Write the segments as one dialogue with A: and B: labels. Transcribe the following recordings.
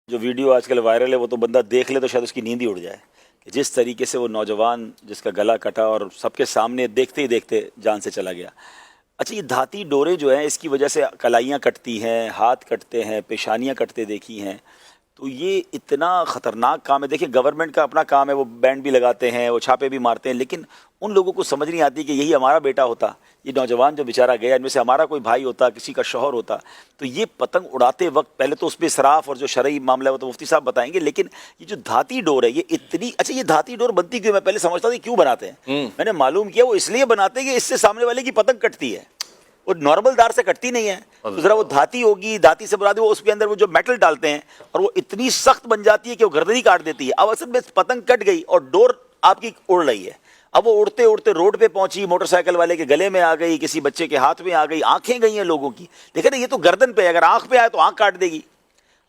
A: جو ویڈیو آج کل وائرل ہے وہ تو بندہ دیکھ لے تو شاید اس کی نیند ہی اڑ جائے کہ جس طریقے سے وہ نوجوان جس کا گلا کٹا اور سب کے سامنے دیکھتے ہی دیکھتے جان سے چلا گیا۔ اچھا، یہ دھاتی ڈورے جو ہیں اس کی وجہ سے کلائیاں کٹتی ہیں، ہاتھ کٹتے ہیں، پیشانیاں کٹتے دیکھی ہیں، تو یہ اتنا خطرناک کام ہے۔ دیکھیں گورنمنٹ کا اپنا کام ہے، وہ بینڈ بھی لگاتے ہیں، وہ چھاپے بھی مارتے ہیں، لیکن ان لوگوں کو سمجھ نہیں آتی کہ یہی ہمارا بیٹا ہوتا، یہ نوجوان جو بیچارہ گیا، ان میں سے ہمارا کوئی بھائی ہوتا، کسی کا شوہر ہوتا، تو یہ پتنگ اڑاتے وقت پہلے تو اس پہ اسراف اور جو شرعی معاملہ ہے وہ تو مفتی صاحب بتائیں گے، لیکن یہ جو دھاتی ڈور ہے یہ اتنی اچھا، یہ دھاتی ڈور بنتی کیوں؟ میں پہلے سمجھتا تھا کیوں بناتے ہیں، میں نے معلوم کیا وہ اس لیے بناتے ہیں کہ اس سے سامنے والے کی پتنگ کٹتی ہے، وہ نارمل دار سے کٹتی نہیں ہے، تو ذرا وہ دھاتی ہوگی، دھاتی سے مراد وہ اس کے اندر وہ جو میٹل ڈالتے ہیں اور وہ اتنی سخت بن جاتی ہے کہ وہ گردن ہی کاٹ دیتی ہے۔ اب اصل میں پتنگ کٹ گئی اور ڈور آپ کی اڑ رہی ہے، اب وہ اڑتے اڑتے روڈ پہ پہنچی، موٹر سائیکل والے کے گلے میں آ گئی، کسی بچے کے ہاتھ میں آ گئی، آنکھیں گئی ہیں لوگوں کی، دیکھیں نا یہ تو گردن پہ ہے، اگر آنکھ پہ آئے تو آنکھ کاٹ دے گی۔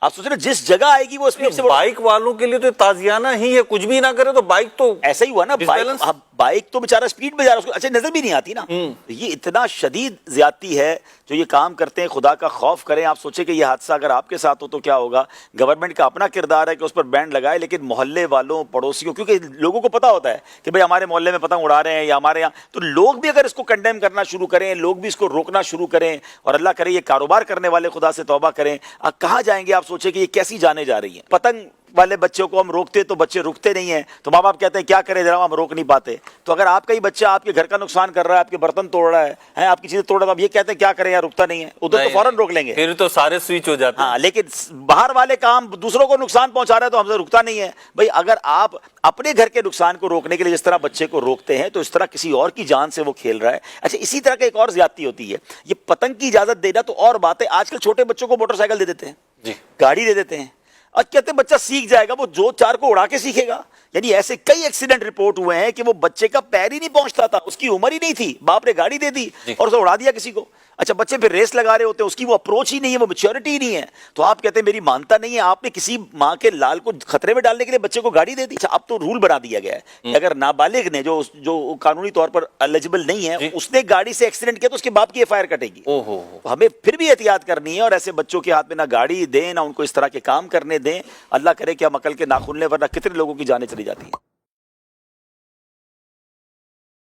A: آپ سوچ رہے جس جگہ آئے گی وہ اسپیڈ سے
B: بائک والوں کے لیے تو تازیانہ ہی ہے، کچھ بھی نہ کرے تو بائک تو
A: ایسا ہی ہوا نا، بائک تو بیچارہ سپیڈ میں جا رہا ہے، اس کو اچھا نظر بھی نہیں آتی نا۔ یہ اتنا شدید زیادتی ہے جو یہ کام کرتے ہیں، خدا کا خوف کریں۔ آپ سوچیں کہ یہ حادثہ اگر آپ کے ساتھ ہو تو کیا ہوگا؟ گورنمنٹ کا اپنا کردار ہے کہ اس پر بینڈ لگائے، لیکن محلے والوں، پڑوسیوں، کیونکہ لوگوں کو پتا ہوتا ہے کہ بھئی ہمارے محلے میں پتنگ اڑا رہے ہیں یا ہمارے یہاں، تو لوگ بھی اگر اس کو کنڈیم کرنا شروع کریں، لوگ بھی اس کو روکنا شروع کریں، اور اللہ کرے یہ کاروبار کرنے والے خدا سے توبہ کریں، کہاں جائیں گے؟ آپ سوچیں کہ یہ کیسی جانے جا رہی ہیں۔ پتنگ والے بچوں کو ہم روکتے تو بچے رکتے نہیں ہیں، تو ماں باپ کہتے ہیں کیا کریں جناب، ہم روک نہیں پاتے۔ تو اگر آپ کا ہی بچہ آپ کے گھر کا نقصان کر رہا ہے، آپ کے برتن توڑ رہا ہے، آپ کی چیزیں توڑ رہا ہے، تو آپ یہ کہتے ہیں کیا کریں یار، رکتا نہیں ہے، ادھر تو فوراً روک لیں گے،
B: پھر تو سارے سوئچ ہو جاتے ہیں۔
A: ہاں، لیکن باہر والے کام دوسروں کو نقصان پہنچا رہا ہے تو ہم سے رکتا نہیں ہے۔ بھائی اگر آپ اپنے گھر کے نقصان کو روکنے کے لیے جس طرح بچے کو روکتے ہیں تو اس طرح کسی اور کی جان سے وہ کھیل رہا ہے۔ اچھا، اسی طرح کا ایک اور زیادتی ہوتی ہے، یہ پتنگ کی اجازت دینا تو اور بات ہے، آج کل چھوٹے بچوں کو موٹر سائیکل دے دیتے ہیں، گاڑی دے دیتے ہیں، اور کہتے ہیں بچہ سیکھ جائے گا، وہ جو چار کو اڑا کے سیکھے گا۔ یعنی ایسے کئی ایکسیڈنٹ رپورٹ ہوئے ہیں کہ وہ بچے کا پیر ہی نہیں پہنچتا تھا، اس کی عمر ہی نہیں تھی، باپ نے گاڑی دے دی اور اسے اڑا دیا کسی کو۔ اچھا، بچے پھر ریس لگا رہے ہوتے ہیں، اس کی وہ اپروچ ہی نہیں ہے، وہ میچورٹی ہی نہیں ہے، تو آپ کہتے ہیں میری مانتا نہیں ہے، آپ نے کسی ماں کے لال کو خطرے میں ڈالنے کے لیے بچے کو گاڑی دے دی۔ اچھا، اب تو رول بنا دیا گیا ہے کہ اگر نابالغ نے جو قانونی طور پر ایلیجبل نہیں ہے، اس نے گاڑی سے ایکسیڈنٹ کیا تو اس کے باپ کی ایف آئی آر کٹے گی۔ تو ہمیں پھر بھی احتیاط کرنی ہے اور ایسے بچوں کے ہاتھ میں نہ گاڑی دیں، نہ ان کو اس طرح کے کام کرنے دیں۔ اللہ کرے کہ ہم عقل کے ناخن لیں، ورنہ کتنے لوگوں کی جانیں چلی جاتی ہیں۔